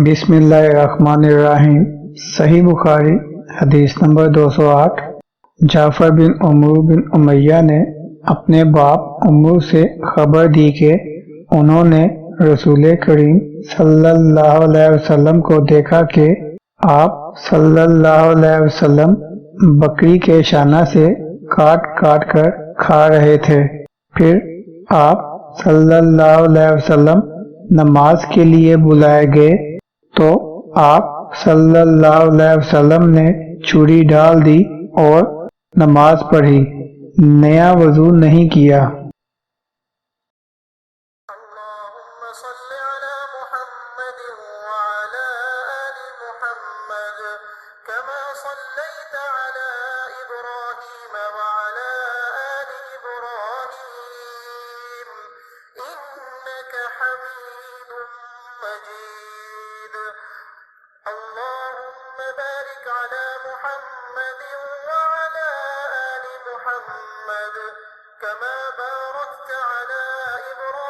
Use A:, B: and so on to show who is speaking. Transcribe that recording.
A: बिस्मिल्लाहिर्रहमानिर्रहीम। सही बुखारी हदीस नंबर 208। जाफर बिन उमर बिन उमैया ने अपने बाप उमर से खबर दी कि उन्होंने रसूल करीम सल्लल्लाहु अलैहि वसल्लम को देखा कि आप सल्लल्लाहु अलैहि वसल्लम बकरी के शाना से काट काट कर खा रहे थे। फिर आप सल्लल्लाहु अलैहि वसल्लम नमाज के लिए बुलाए गए तो आप सल्लल्लाहु अलैहि वसल्लम ने चूड़ी डाल दी और नमाज पढ़ी, नया वजू नहीं किया।
B: كما باركت على إبراهيم